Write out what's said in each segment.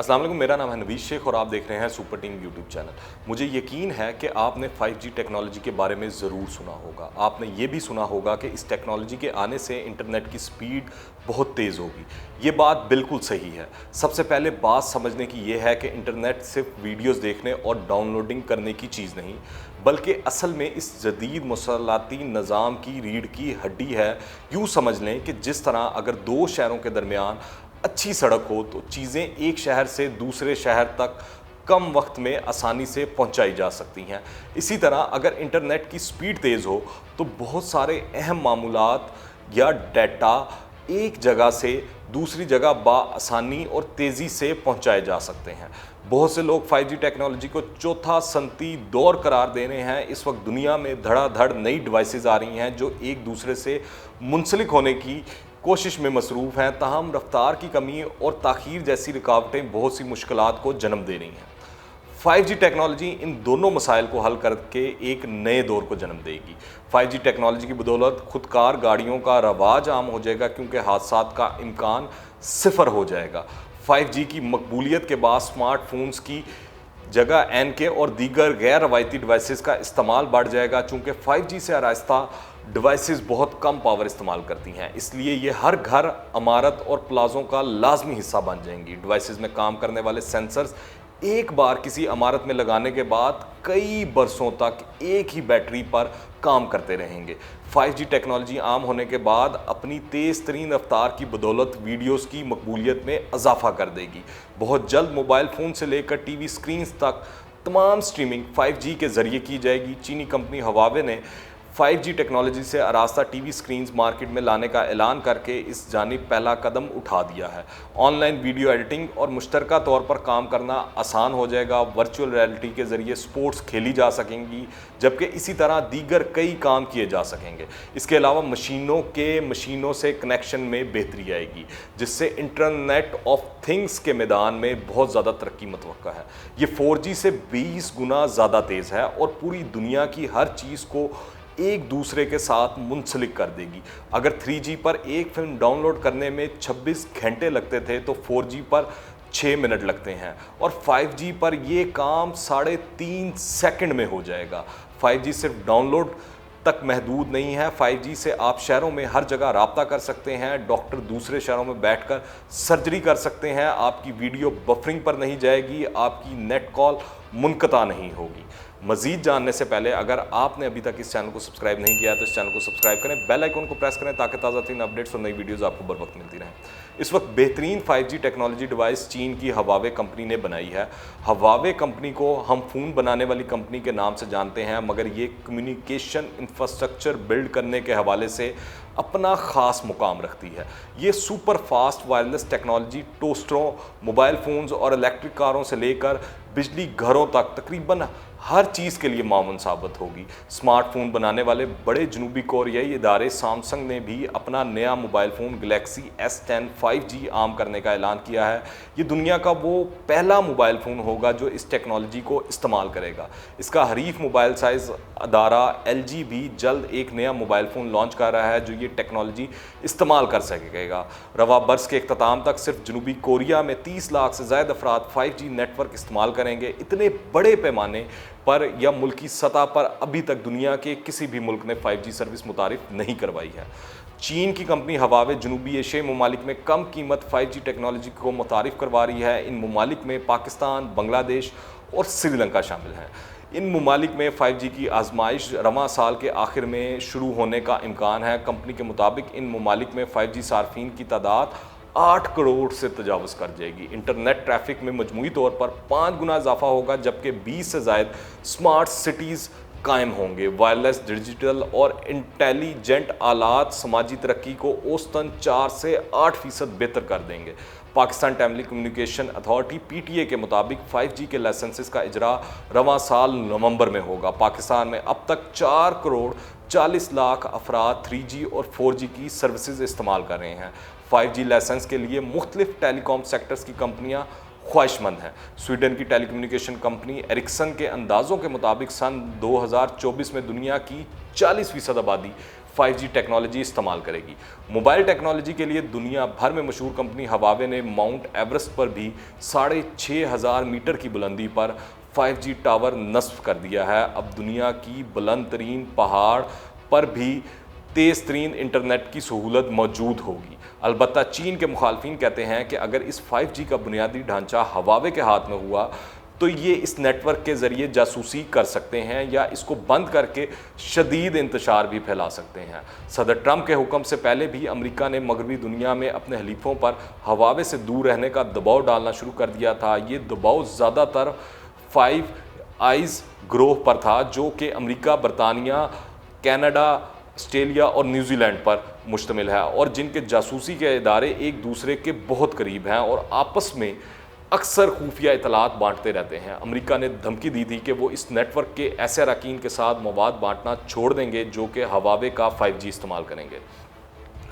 अस्सलाम वालेकुम, मेरा नाम है नवीश शेख और आप देख रहे हैं सुपर टीम यूट्यूब चैनल। मुझे यकीन है कि आपने 5G टेक्नोलॉजी के बारे में ज़रूर सुना होगा। आपने ये भी सुना होगा कि इस टेक्नोलॉजी के आने से इंटरनेट की स्पीड बहुत तेज़ होगी। ये बात बिल्कुल सही है। सबसे पहले बात समझने की ये है कि इंटरनेट सिर्फ वीडियोस देखने और डाउनलोडिंग करने की चीज़ नहीं, बल्कि असल में इस जदीद मौसलाती निज़ाम की रीढ़ की हड्डी है। यूँ समझ लें कि जिस तरह अगर दो शहरों के दरमियान अच्छी सड़क हो तो चीज़ें एक शहर से दूसरे शहर तक कम वक्त में आसानी से पहुंचाई जा सकती हैं। इसी तरह अगर इंटरनेट की स्पीड तेज़ हो तो बहुत सारे अहम मामूलात या डाटा एक जगह से दूसरी जगह आसानी और तेज़ी से पहुंचाए जा सकते हैं। बहुत से लोग 5G टेक्नोलॉजी को चौथा सनती दौर करार दे रहे हैं। इस वक्त दुनिया में धड़ाधड़ नई डिवाइसेस आ रही हैं जो एक दूसरे से मुंसलिक होने की कोशिश में मसरूफ़ हैं। ताहम रफ्तार की कमी और ताख़ीर जैसी रुकावटें बहुत सी मुश्किलात को जन्म दे रही हैं। 5G टेक्नोलॉजी इन दोनों मसाइल को हल करके एक नए दौर को जन्म देगी। 5G टेक्नोलॉजी की बदौलत खुदकार गाड़ियों का रवाज आम हो जाएगा क्योंकि हादसात का इम्कान सिफर हो जाएगा। 5G की मकबूलियत के बाद स्मार्टफोन्स की जगह NK और दीगर गैर रवायती डिवाइसेस का इस्तेमाल बढ़ जाएगा। चूँकि 5G से आरास्ता डिवाइसेस बहुत कम पावर इस्तेमाल करती हैं, इसलिए ये हर घर, इमारत और प्लाज़ों का लाजमी हिस्सा बन जाएंगी। डिवाइसेस में काम करने वाले सेंसर्स एक बार किसी इमारत में लगाने के बाद कई बरसों तक एक ही बैटरी पर काम करते रहेंगे। 5G टेक्नोलॉजी आम होने के बाद अपनी तेज़ तरीन रफ्तार की बदौलत वीडियोस की मकबूलियत में इजाफा कर देगी। बहुत जल्द मोबाइल फ़ोन से लेकर टीवी स्क्रीन्स तक तमाम स्ट्रीमिंग 5G के ज़रिए की जाएगी। चीनी कंपनी हवावे ने 5G टेक्नोलॉजी से आरास्ता टीवी स्क्रीन्स मार्केट में लाने का ऐलान करके इस जानिब पहला कदम उठा दिया है। ऑनलाइन वीडियो एडिटिंग और मुश्तरका तौर पर काम करना आसान हो जाएगा। वर्चुअल रियलिटी के ज़रिए स्पोर्ट्स खेली जा सकेंगी, जबकि इसी तरह दीगर कई काम किए जा सकेंगे। इसके अलावा मशीनों से कनेक्शन में बेहतरी आएगी, जिससे इंटरनेट ऑफ थिंग्स के मैदान में बहुत ज़्यादा तरक्की मुतवक्का है। ये 4G से 20 गुना ज़्यादा तेज़ है और पूरी दुनिया की हर चीज़ को एक दूसरे के साथ मुंसलिक कर देगी। अगर 3G पर एक फिल्म डाउनलोड करने में 26 घंटे लगते थे तो 4G पर 6 मिनट लगते हैं और 5G पर ये काम 3.5 सेकंड में हो जाएगा। 5G सिर्फ डाउनलोड तक महदूद नहीं है। 5G से आप शहरों में हर जगह राब्ता कर सकते हैं, डॉक्टर दूसरे शहरों में बैठकर सर्जरी कर सकते हैं, आपकी वीडियो बफरिंग पर नहीं जाएगी, आपकी नेट कॉल मुनक़ता नहीं होगी। मज़ीद जानने से पहले अगर आपने अभी तक इस चैनल को सब्सक्राइब नहीं किया तो इस चैनल को सब्सक्राइब करें, बेल आइकन को प्रेस करें ताकि ताज़ा तरीन अपडेट्स और नई वीडियोज़ आपको बर वक्त मिलती रहें। इस वक्त बेहतरीन 5G टेक्नोलॉजी डिवाइस चीन की हवावे कंपनी ने बनाई है। हवावे कंपनी को हम फ़ोन बनाने वाली कंपनी के नाम से जानते हैं, मगर ये कम्युनिकेशन इंफ्रास्ट्रक्चर बिल्ड करने के हवाले से अपना ख़ास मुकाम रखती है। ये सुपर फास्ट वायरलेस टेक्नोलॉजी टोस्टरों, मोबाइल फ़ोन्स और इलेक्ट्रिक कारों से लेकर बिजली घरों तक तकरीबन हर चीज़ के लिए मामून साबित होगी। स्मार्टफोन बनाने वाले बड़े जनूबी कोरियाई इदारे सैमसंग ने भी अपना नया mobile phone Galaxy S10 5G आम करने का ऐलान किया है। ये दुनिया का वो पहला मोबाइल फ़ोन होगा जो इस टेक्नोलॉजी को इस्तेमाल करेगा। इसका हरीफ मोबाइल साइज़ अदारा LG भी जल्द एक नया मोबाइल फ़ोन लॉन्च कर रहा है जो ये टेक्नोलॉजी इस्तेमाल कर सकेगा। रवा बरस के इख्तिताम तक सिर्फ जनूबी कोरिया में 30 लाख से ज़्यादा अफराद 5G नेटवर्क इस्तेमाल करेंगे। इतने बड़े पैमाने पर या मुल्की सतह पर अभी तक दुनिया के किसी भी मुल्क ने 5G सर्विस मुतारिफ नहीं करवाई है। चीन की कंपनी हवावे जनूबी एशियाई ममालिक में कम कीमत 5G टेक्नोलॉजी को मुतारिफ करवा रही है। इन ममालिक में पाकिस्तान, बांग्लादेश और श्रीलंका शामिल हैं। इन ममालिक में 5G की आजमाइश रवां साल के आखिर में शुरू होने का इम्कान है। कंपनी के मुताबिक इन ममालिक में 5G सार्फिन की तादाद 8 करोड़ से तजावज़ कर जाएगी। इंटरनेट ट्रैफिक में मजमूई तौर पर 5 गुना इजाफा होगा, जबकि 20 से ज़ायद स्मार्ट सिटीज़ कायम होंगे। वायरलेस, डिजिटल और इंटेलिजेंट आलात समाजी तरक्की को औसतन 4 से 8% बेहतर कर देंगे। Pakistan Telecommunication Authority PTA के मुताबिक 5G के लाइसेंसेस का इजरा रवां साल नवंबर में होगा। पाकिस्तान में अब तक 4 करोड़ 40 लाख अफराद 3G और 4G की सर्विसेज इस्तेमाल कर रहे हैं। 5G लाइसेंस के लिए मुख्तलिफ टेलीकॉम सेक्टर्स की कंपनियां ख्वाहिशमंद हैं। स्वीडन की टेलीकम्युनिकेशन कंपनी एरिक्सन के अंदाज़ों के मुताबिक सन 2024 में दुनिया की 40% आबादी 5G टेक्नोलॉजी इस्तेमाल करेगी। मोबाइल टेक्नोलॉजी के लिए दुनिया भर में मशहूर कंपनी हवावे ने माउंट एवरेस्ट पर भी 6,500 मीटर की बुलंदी पर 5G टावर नस्ब कर दिया है। अब दुनिया की बुलंद तरीन पहाड़ पर भी तेज़ तरीन इंटरनेट की सहूलत मौजूद होगी। अलबत्ता चीन के मुखालफिन कहते हैं कि अगर इस 5G का बुनियादी ढांचा हवावे के हाथ में हुआ तो ये इस नेटवर्क के ज़रिए जासूसी कर सकते हैं या इसको बंद करके शदीद इंतशार भी फैला सकते हैं। सदर ट्रंप के हुक्म से पहले भी अमेरिका ने मगरबी दुनिया में अपने हलीफों पर हवावे से दूर रहने का दबाव डालना शुरू कर दिया था। ये दबाव ज़्यादातर 5 आइज़ ग्रोह पर था, जो कि अमेरिका, बरतानिया, कनाडा, ऑस्ट्रेलिया और न्यूजीलैंड पर मुश्तमिल है, और जिनके जासूसी के इदारे एक दूसरे के बहुत करीब हैं और आपस में अक्सर खुफिया इतलात बांटते रहते हैं। अमेरिका ने धमकी दी थी कि वो इस नेटवर्क के ऐसे अरकान के साथ मवाद बांटना छोड़ देंगे जो कि हवावे का 5G इस्तेमाल करेंगे।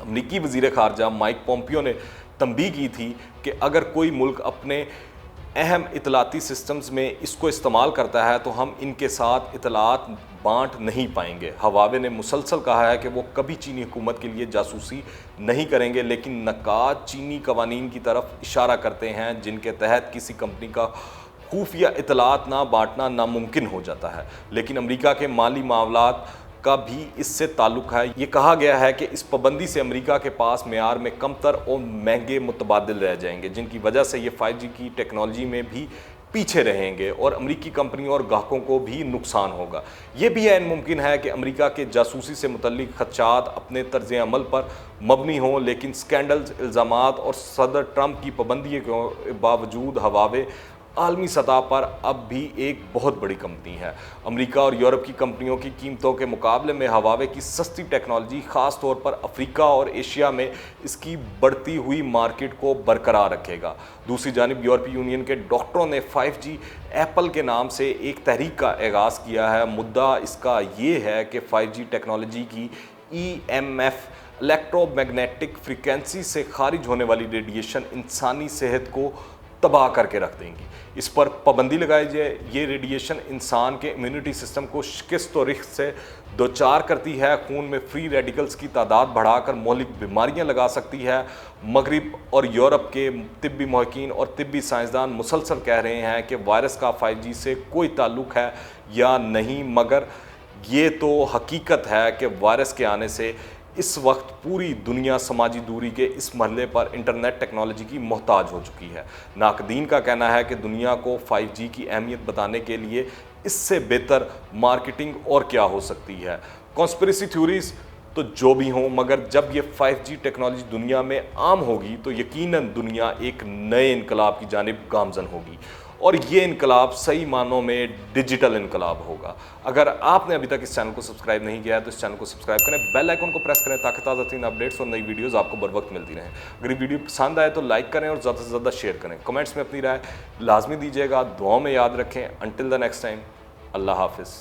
अमेरिकी वज़ीर ख़ारजा माइक पोम्पियो ने तंबीह की थी कि अगर कोई मुल्क अपने अहम इतलाती सिस्टम्स में इसको इस्तेमाल करता है तो हम इनके साथ इतलात बांट नहीं पाएंगे। हवावे ने मुसलसल कहा है कि वो कभी चीनी हुकूमत के लिए जासूसी नहीं करेंगे, लेकिन नकात चीनी कवानीन की तरफ इशारा करते हैं जिनके तहत किसी कंपनी का खुफिया इतलात ना बांटना नामुमकिन हो जाता है। लेकिन अमेरिका के माली मामलात का भी इससे ताल्लुक़ है। ये कहा गया है कि इस पाबंदी से अमेरिका के पास मेयार में कमतर और महंगे मुतबादिल रह जाएंगे, जिनकी वजह से ये 5G की टेक्नोलॉजी में भी पीछे रहेंगे और अमेरिकी कंपनियों और ग्राहकों को भी नुकसान होगा। ये भी ऐन मुमकिन है कि अमेरिका के जासूसी से मुतल्लिक खदशात अपने तर्ज अमल पर मबनी हों, लेकिन स्कैंडल्स, इल्ज़ामात और सदर ट्रंप की पाबंदी के बावजूद हवावे आलमी सतह पर अब भी एक बहुत बड़ी कंपनी है। अमेरिका और यूरोप की कंपनियों की कीमतों के मुकाबले में हवावे की सस्ती टेक्नोलॉजी ख़ास तौर पर अफ्रीका और एशिया में इसकी बढ़ती हुई मार्केट को बरकरार रखेगा। दूसरी जानिब यूरोपीय यूनियन के डॉक्टरों ने 5G एप्पल के नाम से एक तहरीक का आगाज़ किया है। मुद्दा इसका ये है कि 5G टेक्नोलॉजी की EMF इलेक्ट्रोमैग्नेटिक फ्रीक्वेंसी से खारिज होने वाली रेडिएशन इंसानी सेहत को तबाह करके रख देंगी। इस पर पाबंदी लगाई जाए। ये रेडिएशन इंसान के इम्यूनिटी सिस्टम को शिकस्त और रिस्क से दोचार करती है, खून में फ्री रेडिकल्स की तादाद बढ़ाकर मौलिक बीमारियां लगा सकती है। मगरिब और यूरोप के तिब्बी महक़ीन और तिब्बी साइंसदान मुसलसल कह रहे हैं कि वायरस का 5G से कोई ताल्लुक़ है या नहीं, मगर ये तो हकीकत है कि वायरस के आने से इस वक्त पूरी दुनिया समाजी दूरी के इस मरहले पर इंटरनेट टेक्नोलॉजी की मोहताज हो चुकी है। नाकदीन का कहना है कि दुनिया को 5G की अहमियत बताने के लिए इससे बेहतर मार्केटिंग और क्या हो सकती है। कॉन्स्पिरेसी थ्योरीज तो जो भी हों, मगर जब ये 5G टेक्नोलॉजी दुनिया में आम होगी तो यकीनन दुनिया एक नए इनकलाब की जानिब गामजन होगी, और ये इनकलाब सही मानों में डिजिटल इनकलाब होगा। अगर आपने अभी तक इस चैनल को सब्सक्राइब नहीं किया है तो इस चैनल को सब्सक्राइब करें, बेल आइकन को प्रेस करें ताकि ताज़ा तरीन अपडेट्स और नई वीडियोस आपको बर वक्त मिलती रहें। अगर ये वीडियो पसंद आए तो लाइक करें और ज़्यादा से ज़्यादा शेयर करें। कमेंट्स में अपनी राय लाजमी दीजिएगा। दुआओं में याद रखें। अंटिल द नेक्स्ट टाइम, अल्लाह हाफिज़।